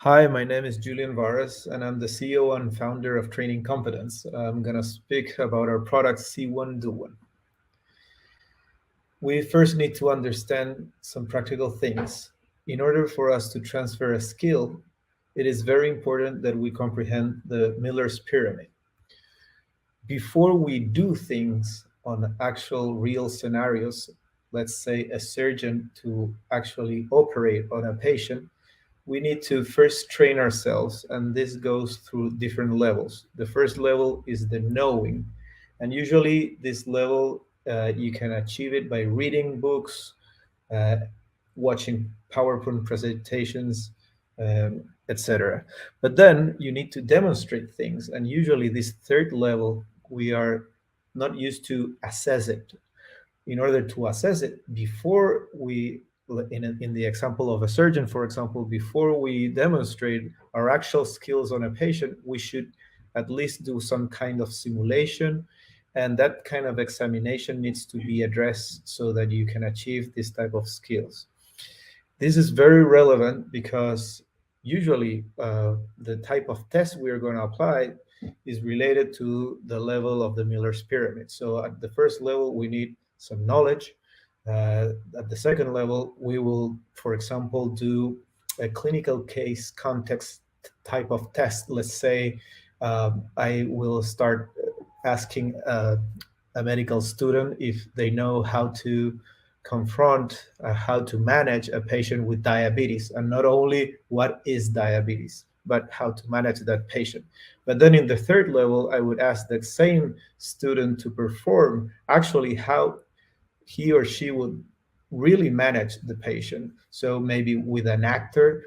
Hi, my name is Julian Varas, and I'm the CEO and founder of Training Competence. I'm going to speak about our product C1DO1. We first need to understand some practical things. In order for us to transfer a skill, it is very important that we comprehend the Miller's pyramid. Before we do things on actual real scenarios, let's say a surgeon to actually operate on a patient, we need to first train ourselves, and this goes through different levels. The first level is the knowing, and usually this level you can achieve it by reading books, uh, watching PowerPoint presentations, etc. But then you need to demonstrate things, and usually this third level we are not used to assess it. In order to assess it, before we in the example of a surgeon, for example, before we demonstrate our actual skills on a patient, we should at least do some kind of simulation, and that kind of examination needs to be addressed so that you can achieve this type of skills. This is very relevant because usually the type of test we are going to apply is related to the level of the Miller's pyramid. So at the first level, we need some knowledge. At the second level, we will, for example, do a clinical case context type of test. Let's say I will start asking a medical student if they know how to confront how to manage a patient with diabetes, and not only what is diabetes, but how to manage that patient. But then in the third level, I would ask that same student to perform actually how he or she would really manage the patient. So maybe with an actor,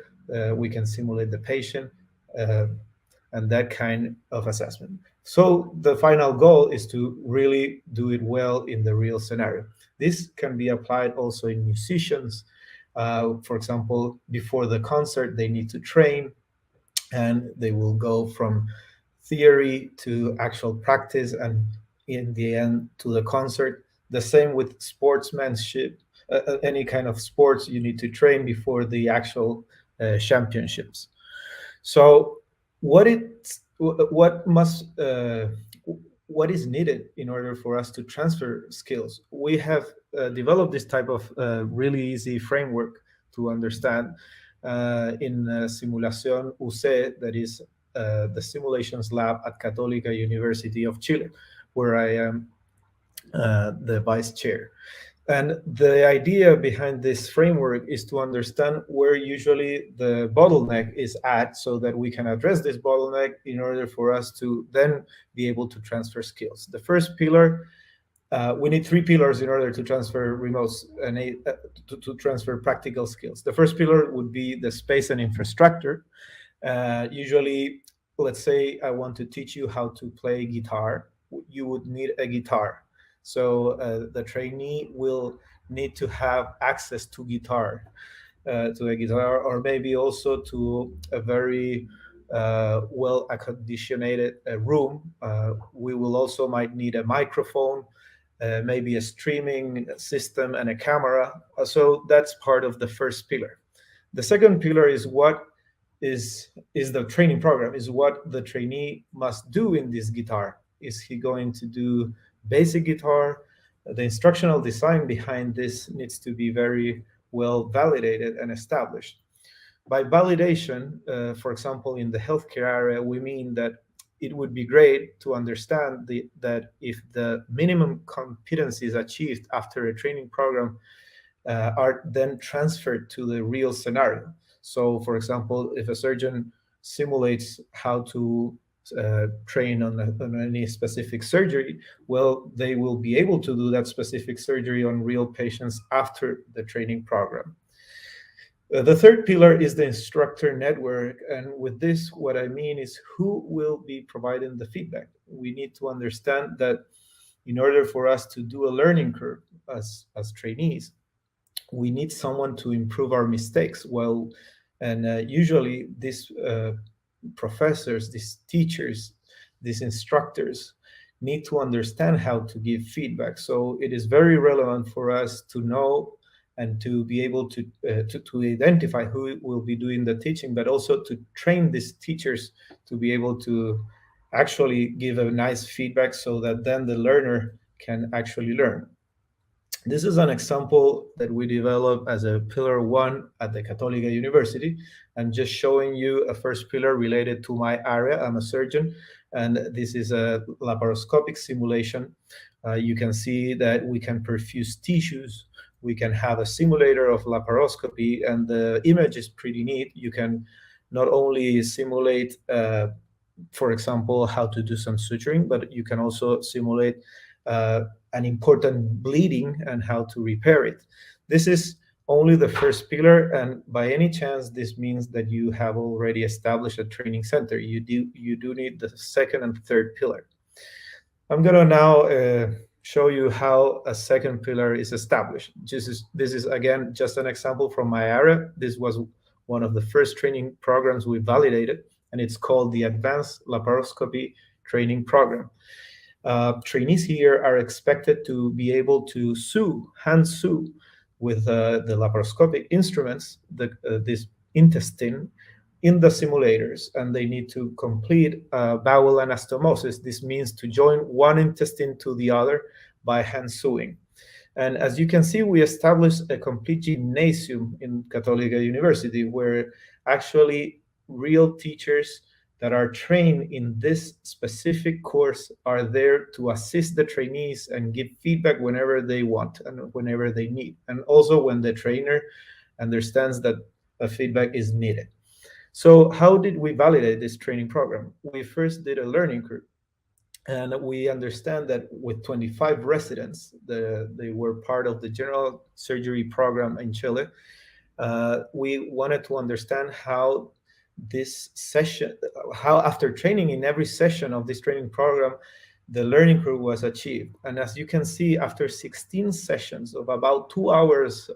we can simulate the patient, uh, and that kind of assessment. So the final goal is to really do it well in the real scenario. This can be applied also in musicians. For example, before the concert, they need to train, and they will go from theory to actual practice, and in the end to the concert. The same with sportsmanship. Any kind of sports, you need to train before the actual championships. So what is needed in order for us to transfer skills? We have developed this type of really easy framework to understand in Simulación UC, that is the simulations lab at Católica University of Chile, where I am the vice chair. And the idea behind this framework is to understand where usually the bottleneck is at, so that we can address this bottleneck in order for us to then be able to transfer skills. The first pillar, we need three pillars in order to transfer remotes and to transfer practical skills. The first pillar would be the space and infrastructure. Usually, let's say I want to teach you how to play guitar. You would need a guitar. So the trainee will need to have access to to a guitar, or maybe also to a very well conditioned room. We will also might need a microphone, maybe a streaming system and a camera. So that's part of the first pillar. The second pillar is what is the training program, is what the trainee must do in this guitar. Is he going to do basic guitar? The instructional design behind this needs to be very well validated and established. By validation, for example, in the healthcare area, we mean that it would be great to understand that if the minimum competencies achieved after a training program are then transferred to the real scenario. So, for example, if a surgeon simulates how to train on any specific surgery, well, they will be able to do that specific surgery on real patients after the training program. The third pillar is the instructor network. And with this, what I mean is who will be providing the feedback. We need to understand that in order for us to do a learning curve as trainees, we need someone to improve our mistakes. Well, and usually these professors, these teachers, these instructors need to understand how to give feedback. So it is very relevant for us to know and to be able to identify who will be doing the teaching, but also to train these teachers to be able to actually give a nice feedback so that then the learner can actually learn. This is an example that we developed as a pillar 1 at the Católica University, and just showing you a first pillar related to my area. I'm a surgeon, and this is a laparoscopic simulation. You can see that we can perfuse tissues. We can have a simulator of laparoscopy, and the image is pretty neat. You can not only simulate, for example, how to do some suturing, but you can also simulate an important bleeding and how to repair it. This is only the first pillar, and by any chance, this means that you have already established a training center. You do need the second and third pillar. I'm going to now show you how a second pillar is established. This is again just an example from my area. This was one of the first training programs we validated, and it's called the Advanced Laparoscopy Training Program. Trainees here are expected to be able to hand sew with the laparoscopic instruments, this intestine, in the simulators, and they need to complete bowel anastomosis. This means to join one intestine to the other by hand sewing. And as you can see, we established a complete gymnasium in Católica University, where actually real teachers that are trained in this specific course are there to assist the trainees and give feedback whenever they want and whenever they need, and also when the trainer understands that a feedback is needed. So how did we validate this training program? We first did a learning curve, and we understand that with 25 residents, they were part of the general surgery program in Chile. We wanted to understand how this session, how after training in every session of this training program, the learning curve was achieved. And as you can see, after 16 sessions of about 2 hours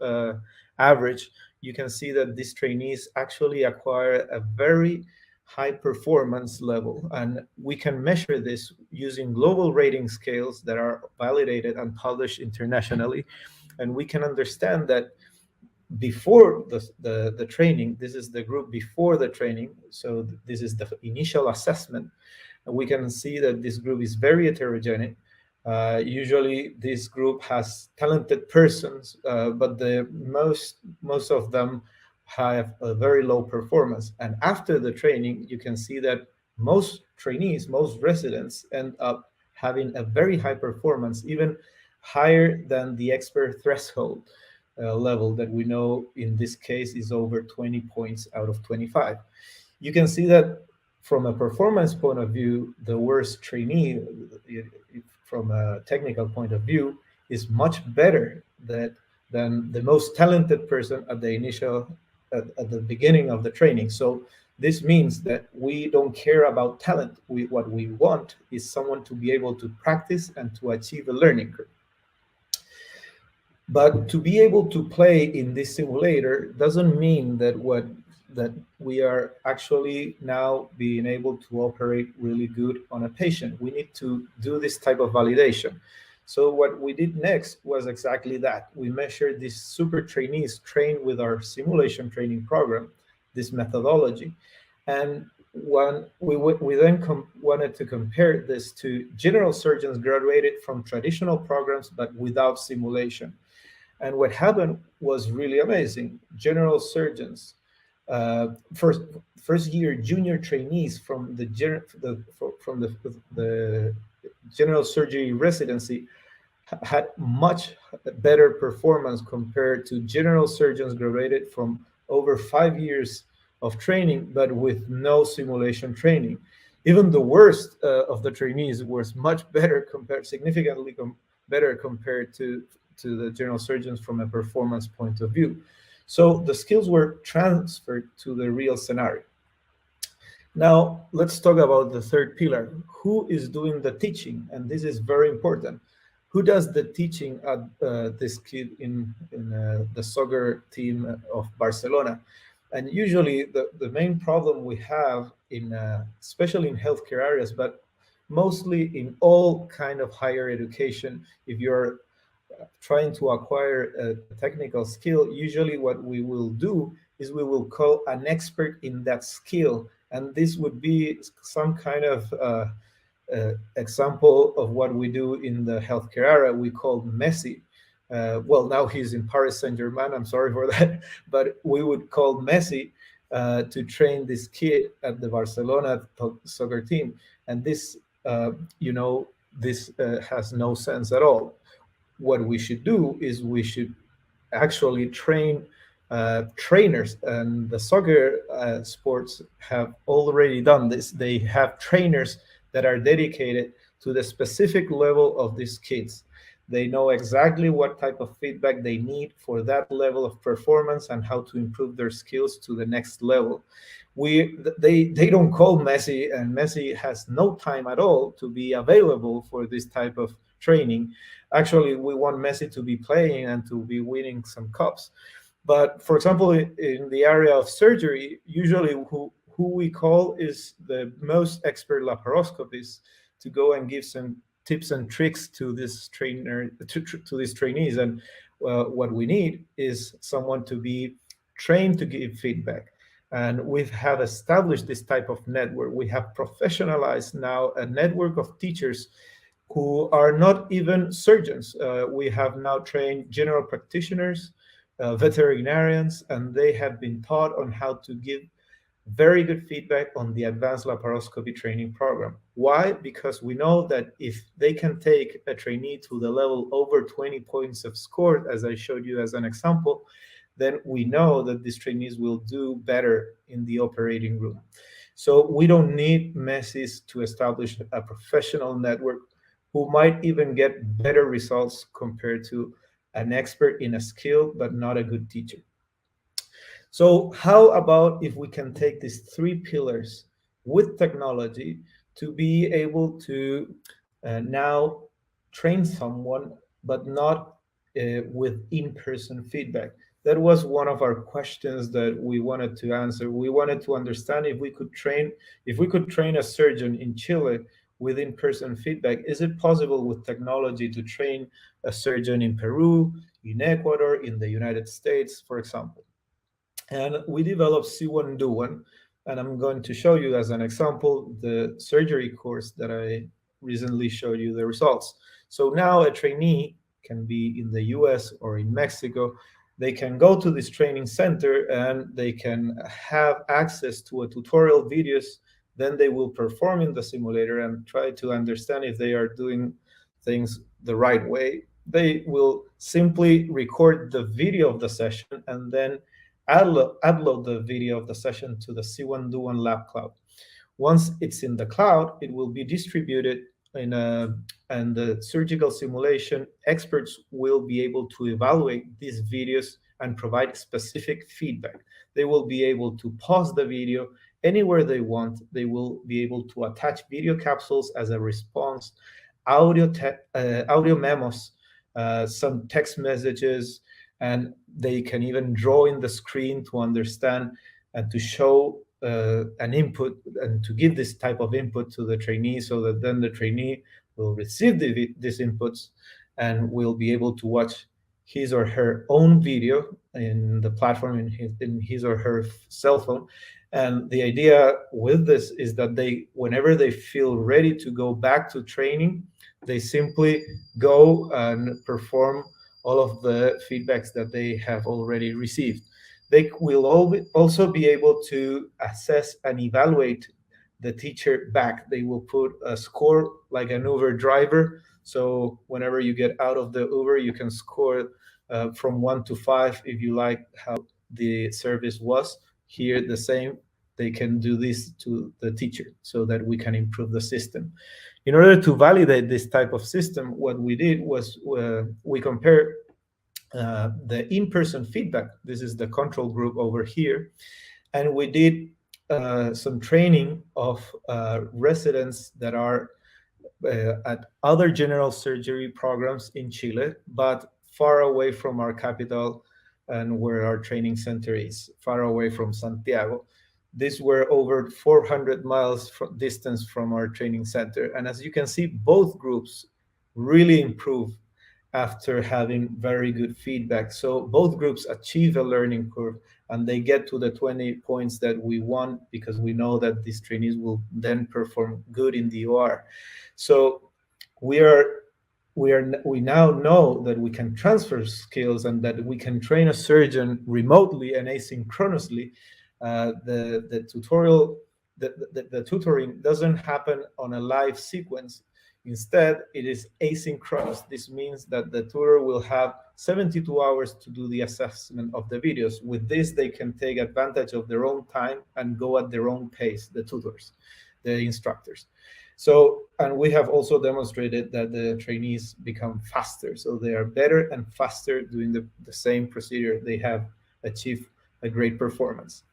average, you can see that these trainees actually acquire a very high performance level. And we can measure this using global rating scales that are validated and published internationally. And we can understand that before the training, this is the group before the training, so this is the initial assessment, and we can see that this group is very heterogeneous. Usually this group has talented persons, but most of them have a very low performance. And after the training, you can see that most trainees, most residents end up having a very high performance, even higher than the expert threshold level that we know in this case is over 20 points out of 25. You can see that from a performance point of view, the worst trainee, from a technical point of view, is much better than the most talented person at the beginning of the training. So this means that we don't care about talent. What we want is someone to be able to practice and to achieve a learning curve. But to be able to play in this simulator doesn't mean that we are actually now being able to operate really good on a patient. We need to do this type of validation. So what we did next was exactly that. We measured these super trainees trained with our simulation training program, this methodology. And we then wanted to compare this to general surgeons graduated from traditional programs but without simulation. And what happened was really amazing. General surgeons, first year junior trainees from the general surgery residency had much better performance compared to general surgeons graduated from over 5 years of training, but with no simulation training. Even the worst of the trainees was much better significantly better compared to the general surgeons from a performance point of view. So the skills were transferred to the real scenario. Now, let's talk about the third pillar. Who is doing the teaching? And this is very important. Who does the teaching at this kid in the soccer team of Barcelona? And usually the main problem we have especially in healthcare areas, but mostly in all kind of higher education, if you're trying to acquire a technical skill, usually what we will do is we will call an expert in that skill. And this would be some kind of example of what we do in the healthcare area. We call Messi. Well, now he's in Paris Saint-Germain. I'm sorry for that, but we would call Messi to train this kid at the Barcelona soccer team. And this, this has no sense at all. What we should do is we should actually train trainers, and the soccer sports have already done this. They have trainers that are dedicated to the specific level of these kids. They know exactly what type of feedback they need for that level of performance and how to improve their skills to the next level. They don't call Messi, and Messi has no time at all to be available for this type of training. Actually, we want Messi to be playing and to be winning some cups. But for example, in the area of surgery, usually who we call is the most expert laparoscopists to go and give some tips and tricks to this trainer, to these trainees. And what we need is someone to be trained to give feedback. And we have established this type of network. We have professionalized now a network of teachers who are not even surgeons. We have now trained general practitioners, veterinarians, and they have been taught on how to give very good feedback on the advanced laparoscopy training program. Why? Because we know that if they can take a trainee to the level over 20 points of score, as I showed you as an example, then we know that these trainees will do better in the operating room. So we don't need Messis to establish a professional network who might even get better results compared to an expert in a skill, but not a good teacher. So how about if we can take these three pillars with technology to be able to now train someone, but not with in-person feedback? That was one of our questions that we wanted to answer. We wanted to understand if we could train a surgeon in Chile with in-person feedback. Is it possible with technology to train a surgeon in Peru, in Ecuador, in the United States, for example? And we developed C1DO1, and I'm going to show you as an example the surgery course that I recently showed you the results. So now a trainee can be in the US or in Mexico. They can go to this training center and they can have access to a tutorial videos. Then they will perform in the simulator and try to understand if they are doing things the right way. They will simply record the video of the session and then upload the video of the session to the C1DO1 Lab Cloud. Once it's in the cloud, it will be distributed and the surgical simulation experts will be able to evaluate these videos and provide specific feedback. They will be able to pause the video anywhere they want. They will be able to attach video capsules as a response, audio memos, some text messages, and they can even draw in the screen to understand and to show an input and to give this type of input to the trainee, so that then the trainee will receive these inputs and will be able to watch his or her own video in the platform in his or her cell phone. And the idea with this is that whenever they feel ready to go back to training, they simply go and perform all of the feedbacks that they have already received. They will also be able to assess and evaluate the teacher back. They will put a score like an Uber driver. So whenever you get out of the Uber, you can score from 1 to 5 if you like how the service was. Here, the same. They can do this to the teacher so that we can improve the system. In order to validate this type of system, what we did was we compared the in-person feedback. This is the control group over here. And we did some training of residents that are at other general surgery programs in Chile, but far away from our capital and where our training center is, far away from Santiago. These were over 400 miles distance from our training center. And as you can see, both groups really improved after having very good feedback. So both groups achieve a learning curve and they get to the 20 points that we want because we know that these trainees will then perform good in the OR. So we now know that we can transfer skills and that we can train a surgeon remotely and asynchronously. The tutoring doesn't happen on a live sequence. Instead, it is asynchronous. This means that the tutor will have 72 hours to do the assessment of the videos. With this, they can take advantage of their own time and go at their own pace, the tutors, the instructors. So, and we have also demonstrated that the trainees become faster. So they are better and faster doing the same procedure. They have achieved a great performance.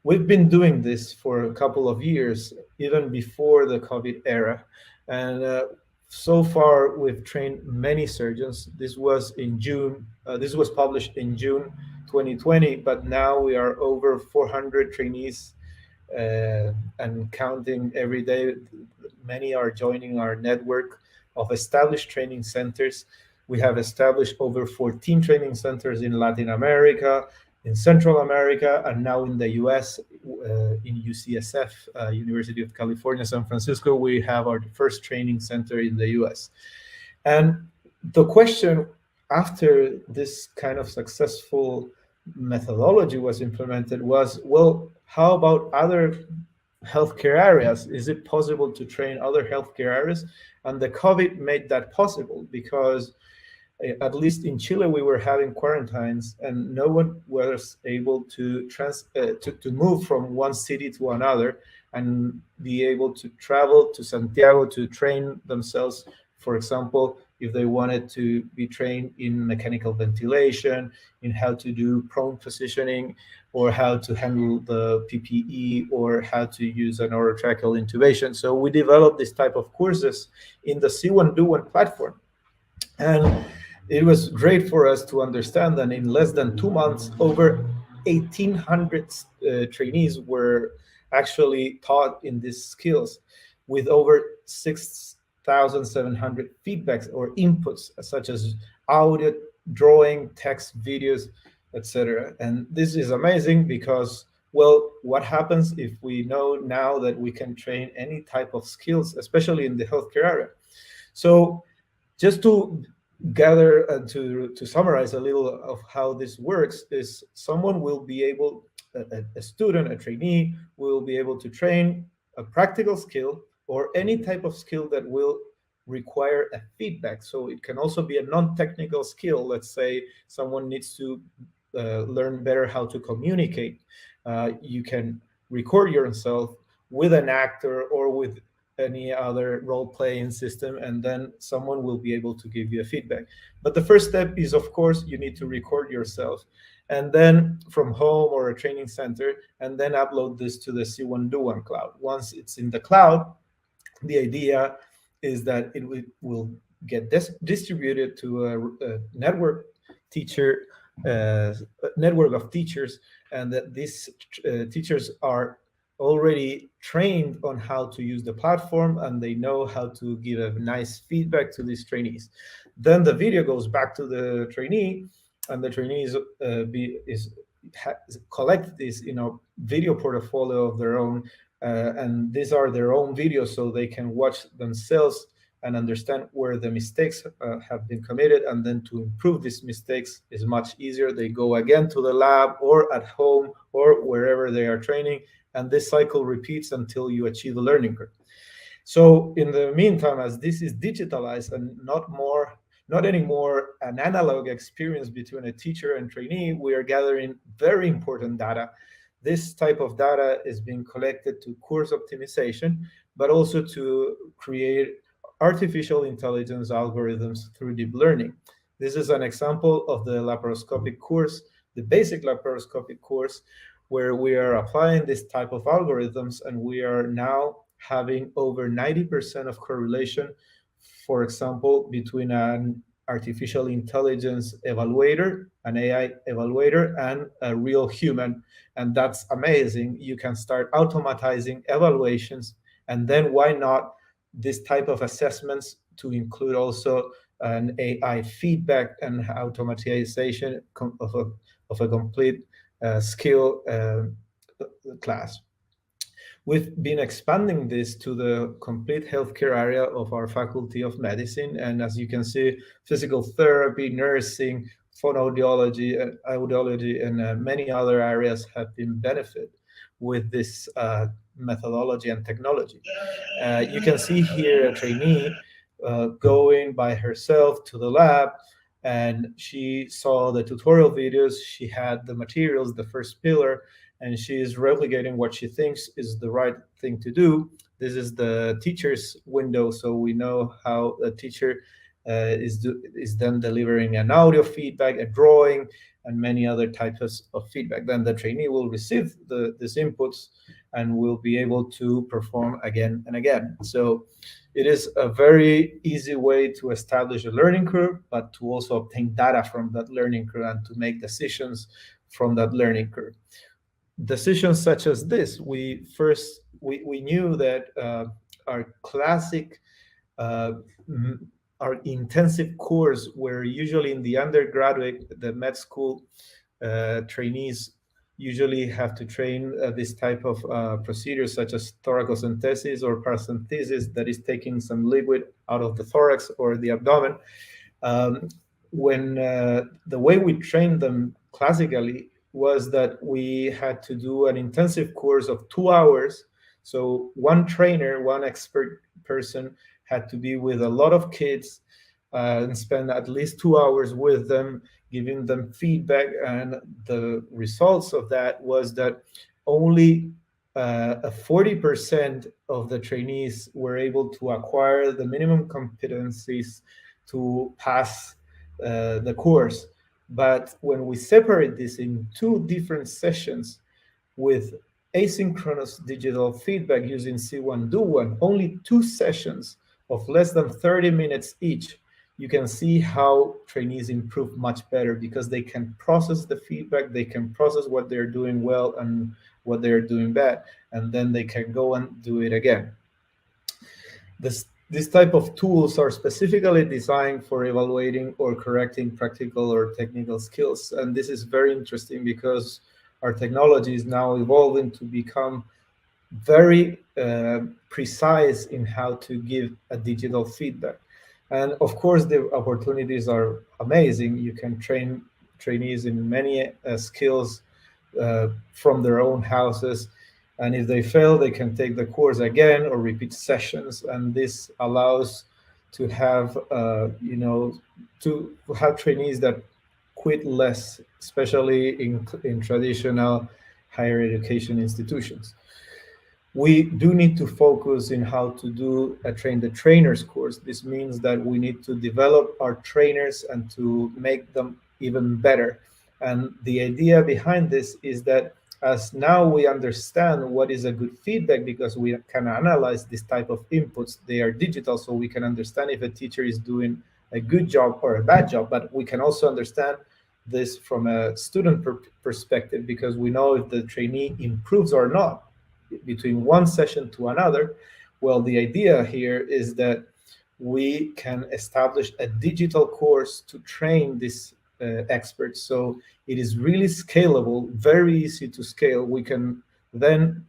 We've been doing this for a couple of years, even before the COVID era. And so far, we've trained many surgeons. This was in June. This was published in June 2020, but now we are over 400 trainees and counting every day. Many are joining our network of established training centers. We have established over 14 training centers in Latin America, in Central America, and now in the US, in UCSF, University of California, San Francisco, we have our first training center in the US. And the question after this kind of successful methodology was implemented was, well, how about other healthcare areas? Is it possible to train other healthcare areas? And the COVID made that possible because at least in Chile, we were having quarantines and no one was able to move from one city to another and be able to travel to Santiago to train themselves. For example, if they wanted to be trained in mechanical ventilation, in how to do prone positioning, or how to handle the PPE, or how to use an orotracheal intubation. So we developed this type of courses in the C1DO1 platform. And it was great for us to understand that in less than 2 months, over 1,800 trainees were actually taught in these skills with over 6,700 feedbacks or inputs, such as audio, drawing, text, videos, etc. And this is amazing because, well, what happens if we know now that we can train any type of skills, especially in the healthcare area? So just to gather and to summarize a little of how this works is someone will be able, a student, a trainee will be able to train a practical skill or any type of skill that will require a feedback. So it can also be a non-technical skill. Let's say someone needs to learn better how to communicate. You can record yourself with an actor or with any other role-playing system, and then someone will be able to give you a feedback. But the first step is, of course, you need to record yourself, and then from home or a training center, and then upload this to the C1DO1 cloud. Once it's in the cloud, the idea is that it will get distributed to a network of teachers, and that these teachers are already trained on how to use the platform and they know how to give a nice feedback to these trainees. Then the video goes back to the trainee, and the trainees collect this video portfolio of their own, and these are their own videos, so they can watch themselves and understand where the mistakes have been committed, and then to improve these mistakes is much easier. They go again to the lab or at home or wherever they are training, and this cycle repeats until you achieve a learning curve. So in the meantime, as this is digitalized and not anymore an analog experience between a teacher and trainee, we are gathering very important data. This type of data is being collected to course optimization, but also to create artificial intelligence algorithms through deep learning. This is an example of the laparoscopic course, the basic laparoscopic course, where we are applying this type of algorithms, and we are now having over 90% of correlation, for example, between an artificial intelligence evaluator, an AI evaluator, and a real human. And that's amazing. You can start automatizing evaluations, and then why not this type of assessments to include also an AI feedback and automatization of a complete skill class. We've been expanding this to the complete healthcare area of our Faculty of Medicine. And as you can see, physical therapy, nursing, phonoaudiology, audiology, and many other areas have been benefited with this methodology and technology. You can see here a trainee going by herself to the lab, and she saw the tutorial videos, she had the materials, the first pillar, and she is replicating what she thinks is the right thing to do. This is the teacher's window, so we know how the teacher is then delivering an audio feedback, a drawing, and many other types of feedback. Then the trainee will receive these inputs and will be able to perform again and again. So it is a very easy way to establish a learning curve, but to also obtain data from that learning curve and to make decisions from that learning curve. Decisions such as this, we knew that our classic our intensive course, where usually in the undergraduate, the med school trainees usually have to train this type of procedures, such as thoracocentesis or paracentesis, that is taking some liquid out of the thorax or the abdomen. When the way we trained them classically was that we had to do an intensive course of 2 hours. So one trainer, one expert person had to be with a lot of kids and spend at least 2 hours with them, giving them feedback. And the results of that was that only 40% of the trainees were able to acquire the minimum competencies to pass the course. But when we separate this in 2 different sessions with asynchronous digital feedback using C1DO1, only 2 sessions of less than 30 minutes each, you can see how trainees improve much better, because they can process the feedback, they can process what they're doing well and what they're doing bad, and then they can go and do it again. This type of tools are specifically designed for evaluating or correcting practical or technical skills. And this is very interesting because our technology is now evolving to become very precise in how to give a digital feedback. And of course, the opportunities are amazing. You can train trainees in many skills from their own houses. And if they fail, they can take the course again or repeat sessions. And this allows to have, to have trainees that quit less, especially in traditional higher education institutions. We do need to focus in how to do a train the trainers course. This means that we need to develop our trainers and to make them even better. And the idea behind this is that as now we understand what is a good feedback, because we can analyze this type of inputs, they are digital, so we can understand if a teacher is doing a good job or a bad job. But we can also understand this from a student perspective, because we know if the trainee improves or not between one session to another. Well, the idea here is that we can establish a digital course to train these experts. So it is really scalable, very easy to scale. We can then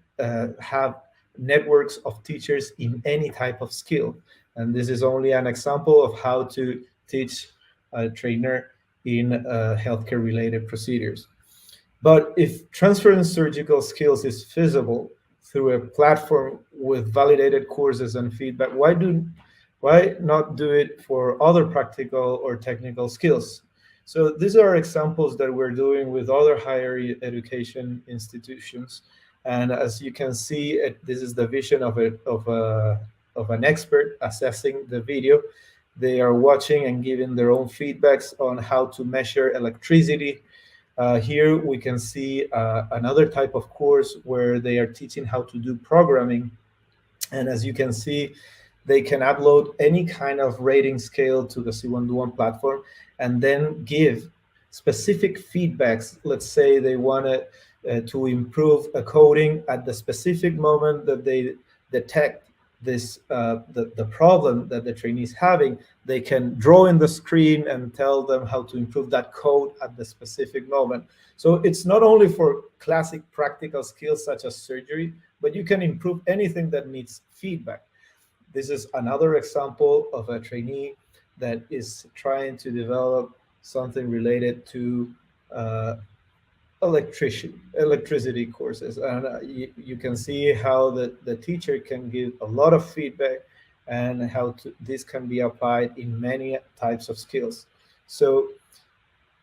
have networks of teachers in any type of skill. And this is only an example of how to teach a trainer in healthcare related procedures. But if transferring surgical skills is feasible through a platform with validated courses and feedback, why not do it for other practical or technical skills? So these are examples that we're doing with other higher education institutions. And as you can see, this is the vision of an expert assessing the video. They are watching and giving their own feedbacks on how to measure electricity. Here we can see another type of course where they are teaching how to do programming. And as you can see, they can upload any kind of rating scale to the C1DO1 platform and then give specific feedbacks. Let's say they want to improve a coding at the specific moment that they detect this the problem that the trainee is having, they can draw in the screen and tell them how to improve that code at the specific moment. So it's not only for classic practical skills such as surgery, but you can improve anything that needs feedback. This is another example of a trainee that is trying to develop something related to electricity courses, and you can see how the teacher can give a lot of feedback and how this can be applied in many types of skills. So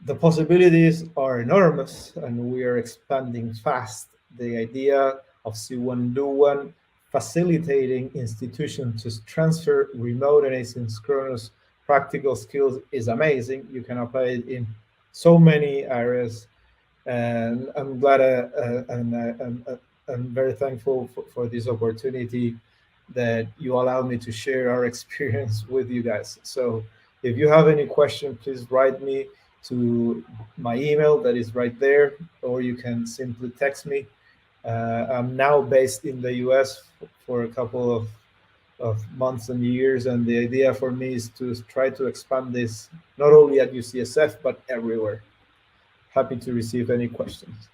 the possibilities are enormous, and we are expanding fast. The idea of C1DO1 facilitating institutions to transfer remote and asynchronous practical skills is amazing. You can apply it in so many areas, and I'm glad I'm very thankful for this opportunity that you allow me to share our experience with you guys. So if you have any question, please write me to my email that is right there, or you can simply text me. I'm now based in the US for a couple of months and years, and the idea for me is to try to expand this not only at UCSF, but everywhere. Happy to receive any questions.